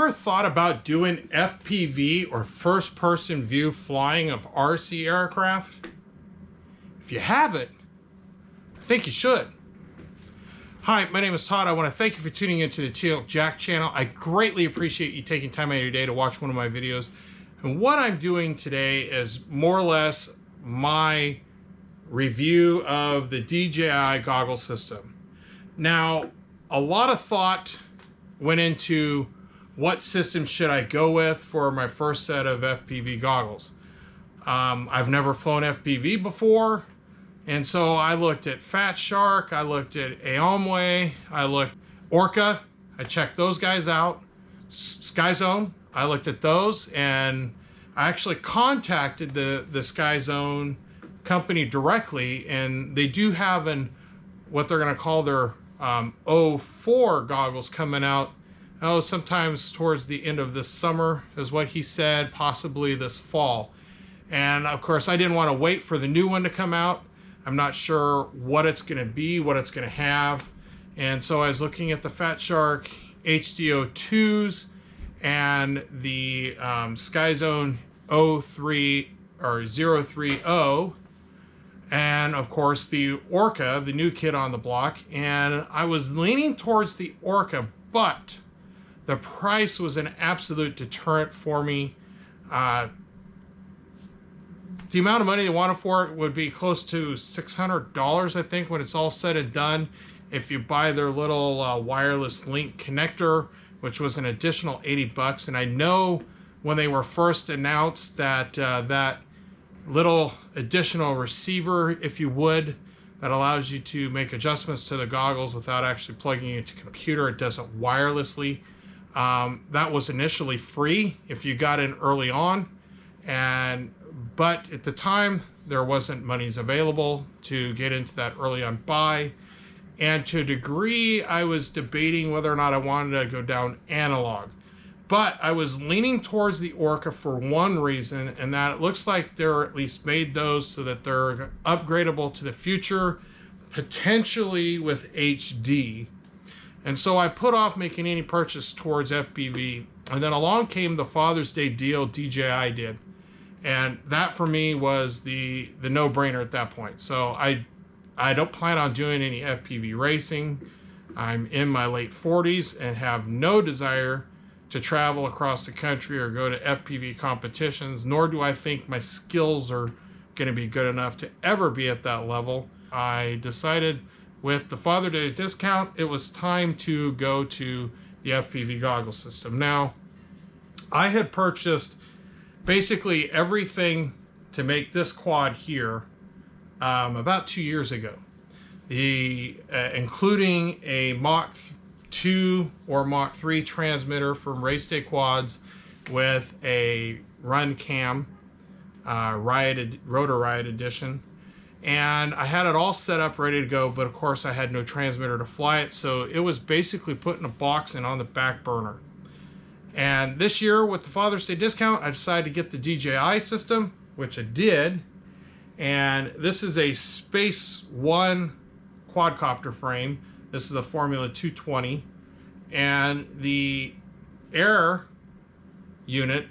ever thought about doing FPV or first person view flying of RC aircraft? If you haven't, I think you should. Hi, my name is Todd. I want to thank you for tuning into the Untitled Jack channel. I greatly appreciate you taking time out of your day to watch one of my videos. And what I'm doing today is more or less my review of the DJI Goggle system. Now, a lot of thought went into what system should I go with for my first set of FPV goggles. I've never flown FPV before, and so I looked at Fat Shark, I looked at Aomway, I looked Orca, I checked those guys out. Skyzone, I looked at those, and I actually contacted the Skyzone company directly, and they do have what they're going to call their 04 goggles coming out. Oh, sometimes towards the end of this summer is what he said, possibly this fall. And of course, I didn't want to wait for the new one to come out. I'm not sure what it's going to be, what it's going to have. And so I was looking at the Fat Shark HDO2s and the Skyzone 03 or 030, and of course the Orca, the new kid on the block. And I was leaning towards the Orca, but the price was an absolute deterrent for me. The amount of money they wanted for it would be close to $600, I think, when it's all said and done. If you buy their little wireless link connector, which was an additional 80 bucks. And I know when they were first announced that that little additional receiver, if you would, that allows you to make adjustments to the goggles without actually plugging it into a computer. It does it wirelessly. That was initially free if you got in early on, but at the time there wasn't monies available to get into that early on buy. And to a degree, I was debating whether or not I wanted to go down analog. But I was leaning towards the Orca for one reason, and that it looks like they're at least made those so that they're upgradable to the future, potentially with HD. And so I put off making any purchase towards FPV. And then along came the Father's Day deal DJI did. And that for me was the no-brainer at that point. So I don't plan on doing any FPV racing. I'm in my late 40s and have no desire to travel across the country or go to FPV competitions, nor do I think my skills are going to be good enough to ever be at that level. I decided with the Father's Day discount, it was time to go to the FPV goggle system. Now, I had purchased basically everything to make this quad here about 2 years ago, including a Mach 2 or Mach 3 transmitter from Race Day Quads with a run cam, Rotor Riot Edition. And I had it all set up, ready to go, but of course I had no transmitter to fly it, so it was basically put in a box and on the back burner. And this year, with the Father's Day discount, I decided to get the DJI system, which I did. And this is a Space One quadcopter frame. This is a Formula 220. And the air unit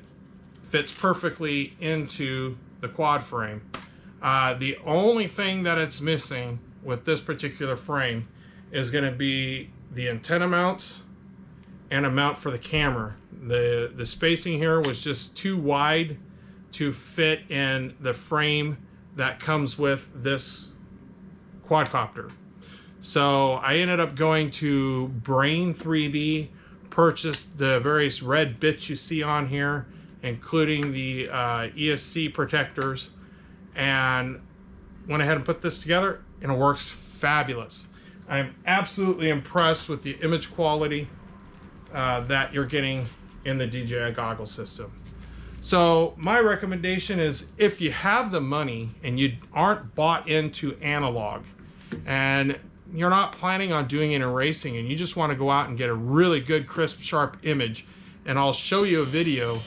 fits perfectly into the quad frame. The only thing that it's missing with this particular frame is going to be the antenna mounts and a mount for the camera. The spacing here was just too wide to fit in the frame that comes with this quadcopter. So I ended up going to Brain 3D, purchased the various red bits you see on here, including the ESC protectors, and went ahead and put this together, and it works fabulous. I'm absolutely impressed with the image quality that you're getting in the DJI goggle system. So my recommendation is, if you have the money and you aren't bought into analog and you're not planning on doing any racing and you just want to go out and get a really good, crisp, sharp image, and I'll show you a video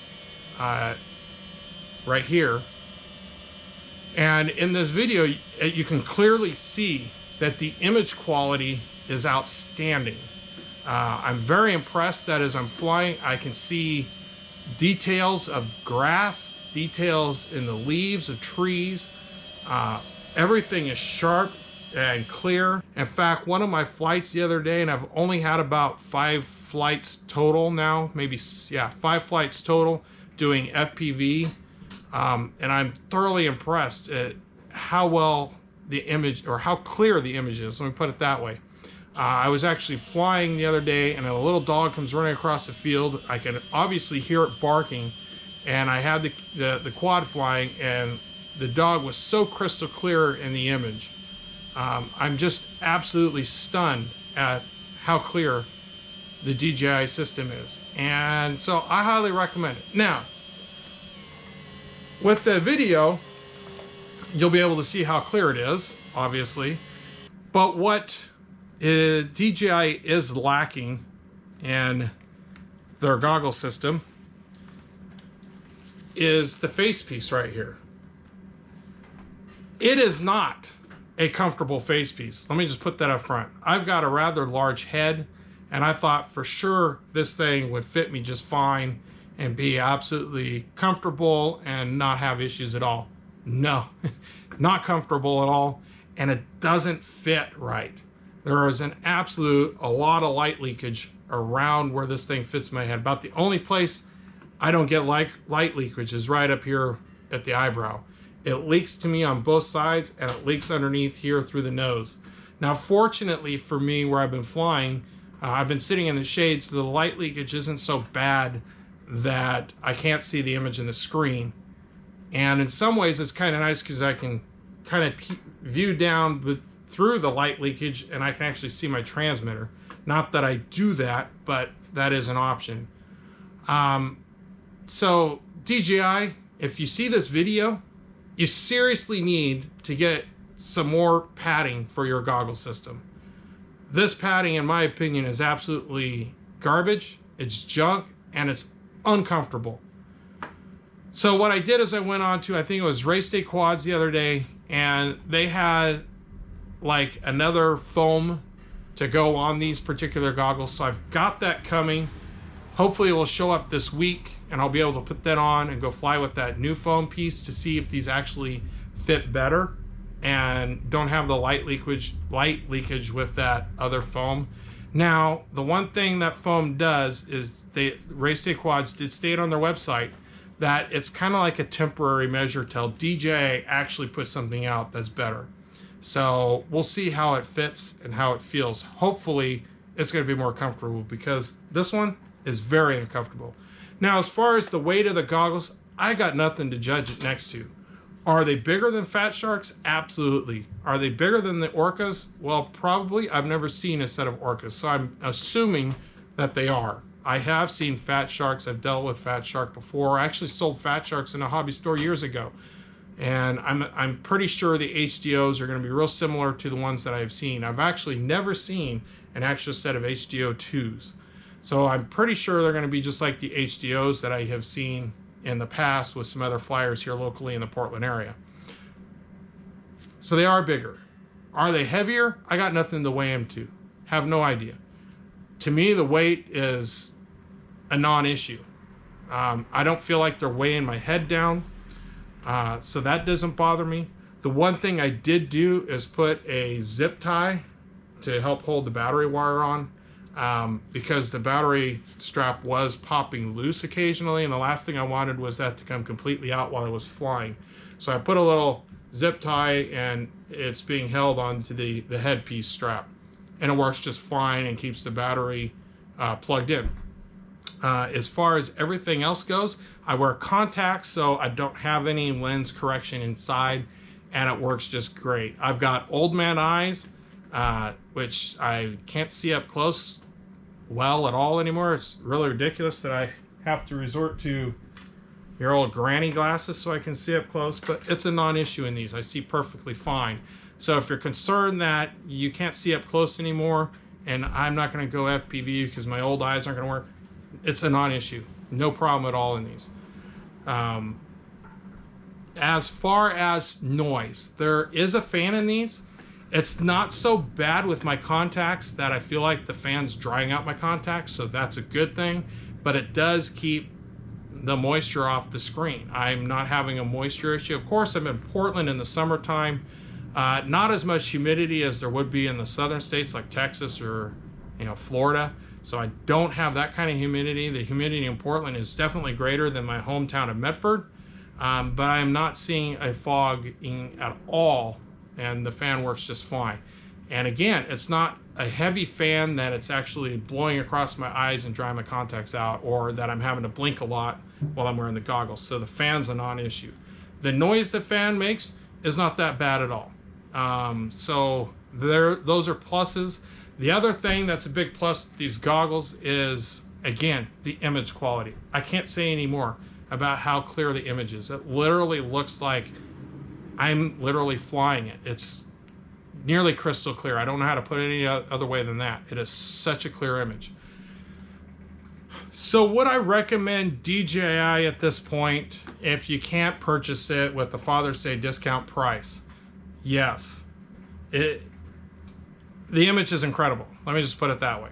right here. And in this video, you can clearly see that the image quality is outstanding. I'm very impressed that as I'm flying, I can see details of grass, details in the leaves of trees. Everything is sharp and clear. In fact, one of my flights the other day, and I've only had about 5 flights total now, maybe, yeah, 5 flights total doing FPV. And I'm thoroughly impressed at how well the image, or how clear the image is. Let me put it that way. I was actually flying the other day, and a little dog comes running across the field. I can obviously hear it barking, and I had the quad flying, and the dog was so crystal clear in the image. I'm just absolutely stunned at how clear the DJI system is, and so I highly recommend it. Now, with the video, you'll be able to see how clear it is, obviously, but what DJI is lacking in their goggle system is the face piece right here. It is not a comfortable face piece. Let me just put that up front. I've got a rather large head, and I thought for sure this thing would fit me just fine and be absolutely comfortable and not have issues at all. No, not comfortable at all, and it doesn't fit right. There is a lot of light leakage around where this thing fits my head. About the only place I don't get light leakage is right up here at the eyebrow. It leaks to me on both sides, and it leaks underneath here through the nose. Now, fortunately for me, where I've been flying, I've been sitting in the shade, so the light leakage isn't so bad that I can't see the image in the screen. And in some ways, it's kind of nice because I can kind of view down through the light leakage, and I can actually see my transmitter. Not that I do that, but that is an option. So DJI, if you see this video, you seriously need to get some more padding for your goggle system. This padding, in my opinion, is absolutely garbage. It's junk, and it's uncomfortable. So what I did is I went on to, I think it was Race Day Quads the other day, and they had like another foam to go on these particular goggles. So I've got that coming. Hopefully it will show up this week, and I'll be able to put that on and go fly with that new foam piece to see if these actually fit better and don't have the light leakage with that other foam. Now, the one thing that foam does is Race Day Quads did state on their website that it's kind of like a temporary measure till DJI actually puts something out that's better. So we'll see how it fits and how it feels. Hopefully it's going to be more comfortable, because this one is very uncomfortable. Now, as far as the weight of the goggles, I got nothing to judge it next to. Are they bigger than Fat Sharks? Absolutely. Are they bigger than the Orcas? Well, probably. I've never seen a set of Orcas, so I'm assuming that they are. I have seen Fat Sharks. I've dealt with Fat Shark before. I actually sold Fat Sharks in a hobby store years ago. And I'm pretty sure the HDOs are going to be real similar to the ones that I've seen. I've actually never seen an actual set of HDO 2s. So I'm pretty sure they're going to be just like the HDOs that I have seen in the past with some other flyers here locally in the Portland area. So they are bigger. Are they heavier? I got nothing to weigh them to. Have no idea. To me, the weight is a non-issue. I don't feel like they're weighing my head down. So that doesn't bother me. The one thing I did do is put a zip tie to help hold the battery wire on, because the battery strap was popping loose occasionally, and the last thing I wanted was that to come completely out while I was flying. So I put a little zip tie, and it's being held onto the headpiece strap, and it works just fine and keeps the battery plugged in. As far as everything else goes, I wear contacts, so I don't have any lens correction inside, and it works just great. I've got old man eyes, which I can't see up close well at all anymore. It's really ridiculous that I have to resort to your old granny glasses so I can see up close, but it's a non-issue in these. I see perfectly fine. So if you're concerned that you can't see up close anymore, and I'm not going to go FPV because my old eyes aren't going to work, it's a non-issue. No problem at all in these. As far as noise, there is a fan in these, It's not so bad with my contacts that I feel like the fan's drying out my contacts, so that's a good thing, but it does keep the moisture off the screen. I'm not having a moisture issue. Of course, I'm in Portland in the summertime. Not as much humidity as there would be in the southern states like Texas or Florida. So I don't have that kind of humidity. The humidity in Portland is definitely greater than my hometown of Medford, but I am not seeing a fogging at all, and the fan works just fine. And again, it's not a heavy fan that it's actually blowing across my eyes and drying my contacts out, or that I'm having to blink a lot while I'm wearing the goggles. So the fan's a non-issue. The noise the fan makes is not that bad at all. So those are pluses. The other thing that's a big plus with these goggles is, again, the image quality. I can't say any more about how clear the image is. It literally looks like I'm literally flying it. It's nearly crystal clear. I don't know how to put it any other way than that. It is such a clear image. So would I recommend DJI at this point if you can't purchase it with the Father's Day discount price? Yes. The image is incredible. Let me just put it that way.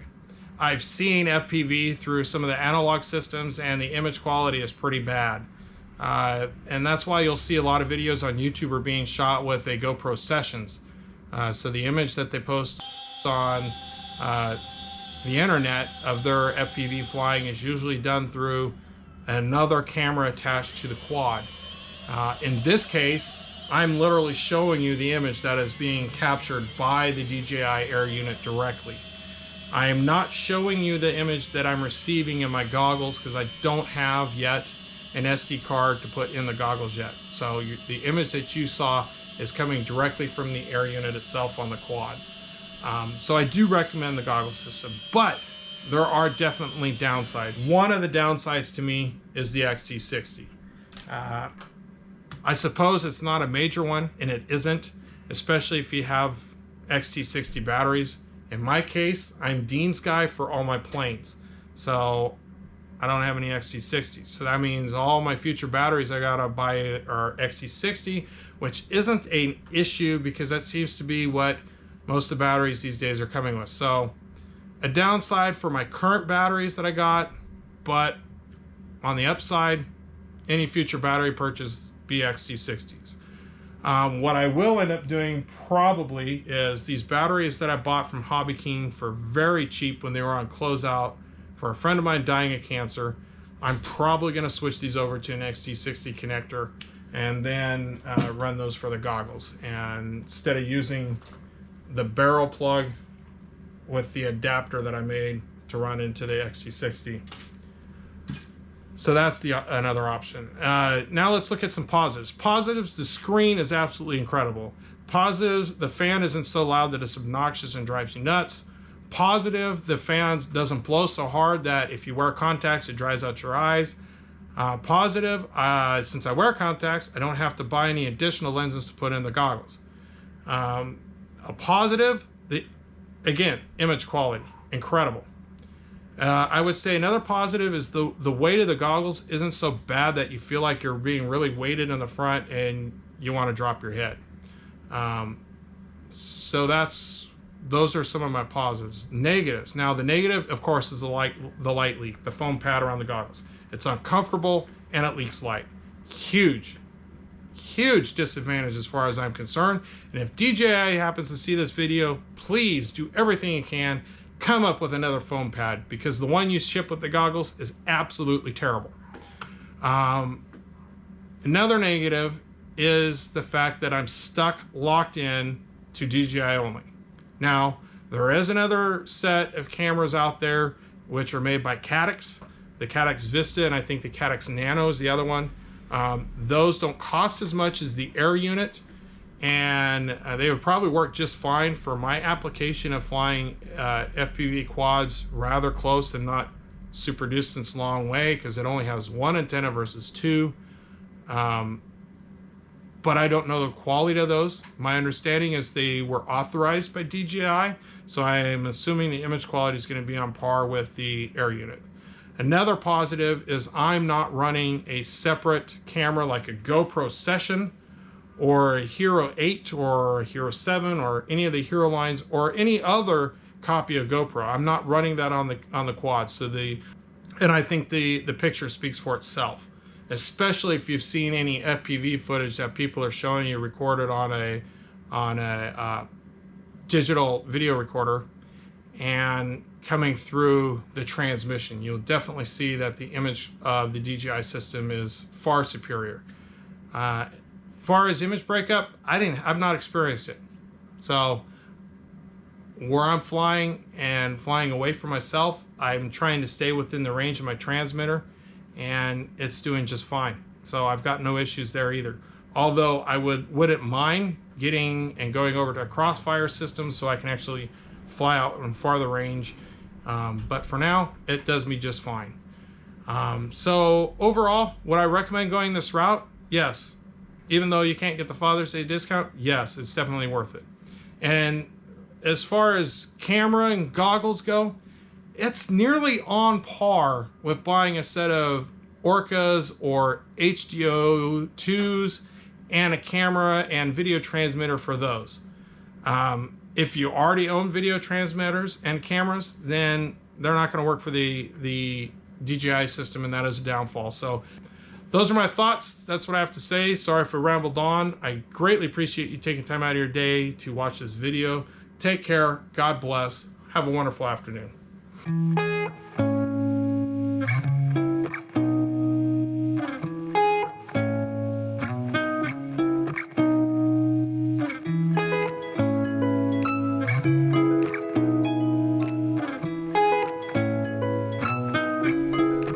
I've seen FPV through some of the analog systems, and the image quality is pretty bad. And that's why you'll see a lot of videos on YouTube are being shot with a GoPro Sessions. So the image that they post on the internet of their FPV flying is usually done through another camera attached to the quad. In this case, I'm literally showing you the image that is being captured by the DJI Air unit directly. I am not showing you the image that I'm receiving in my goggles because I don't have yet an SD card to put in the goggles yet. So the image that you saw is coming directly from the Air unit itself on the quad. So I do recommend the goggle system, but there are definitely downsides. One of the downsides to me is the XT60. I suppose it's not a major one, and it isn't, especially if you have XT60 batteries. In my case, I'm Dean's guy for all my planes, so I don't have any XT60s. So that means all my future batteries I gotta buy are XT60, which isn't an issue because that seems to be what most of the batteries these days are coming with. So a downside for my current batteries that I got, but on the upside, any future battery purchase be XT60s. What I will end up doing probably is these batteries that I bought from Hobby King for very cheap when they were on closeout for a friend of mine dying of cancer. I'm probably going to switch these over to an XT60 connector and then run those for the goggles, and instead of using the barrel plug with the adapter that I made to run into the XT60. So that's another option. Now let's look at some positives. Positives, the screen is absolutely incredible. Positives, the fan isn't so loud that it's obnoxious and drives you nuts. Positive, the fan doesn't blow so hard that if you wear contacts, it dries out your eyes. Positive, since I wear contacts, I don't have to buy any additional lenses to put in the goggles. A positive, again, image quality, incredible. I would say another positive is the weight of the goggles isn't so bad that you feel like you're being really weighted in the front and you want to drop your head. So those are some of my positives. Negatives. Now the negative, of course, is the light leak, the foam pad around the goggles. It's uncomfortable and it leaks light. Huge disadvantage as far as I'm concerned. And if DJI happens to see this video, please do everything you can. Come up with another foam pad, because the one you ship with the goggles is absolutely terrible. Another negative is the fact that I'm locked in to DJI only. Now, there is another set of cameras out there which are made by Caddx, the Caddx Vista, and I think the Caddx Nano is the other one. Those don't cost as much as the Air unit, and they would probably work just fine for my application of flying FPV quads rather close and not super distance long way, because it only has one antenna versus two. But I don't know the quality of those. My understanding is they were authorized by DJI, so I am assuming the image quality is going to be on par with the Air unit. Another positive is I'm not running a separate camera like a GoPro Session or a Hero 8 or a Hero 7 or any of the Hero lines or any other copy of GoPro. I'm not running that on the quad. So and I think the picture speaks for itself, especially if you've seen any FPV footage that people are showing you recorded on a digital video recorder and coming through the transmission. You'll definitely see that the image of the DJI system is far superior. Far as image breakup, I've not experienced it. So where I'm flying and flying away from myself, I'm trying to stay within the range of my transmitter, and it's doing just fine. So I've got no issues there either. Although I wouldn't mind getting and going over to a crossfire system so I can actually fly out in farther range. But for now, it does me just fine. So overall, would I recommend going this route? Yes. Even though you can't get the Father's Day discount, yes, it's definitely worth it. And as far as camera and goggles go, it's nearly on par with buying a set of Orcas or HDO2s and a camera and video transmitter for those. If you already own video transmitters and cameras, then they're not going to work for the DJI system, and that is a downfall. So those are my thoughts. That's what I have to say. Sorry for rambled on. I greatly appreciate you taking time out of your day to watch this video. Take care. God bless. Have a wonderful afternoon.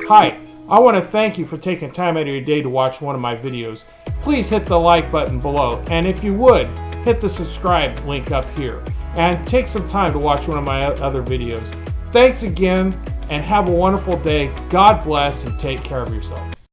Hi, I want to thank you for taking time out of your day to watch one of my videos. Please hit the like button below, and if you would, hit the subscribe link up here, and take some time to watch one of my other videos. Thanks again, and have a wonderful day. God bless, and take care of yourself.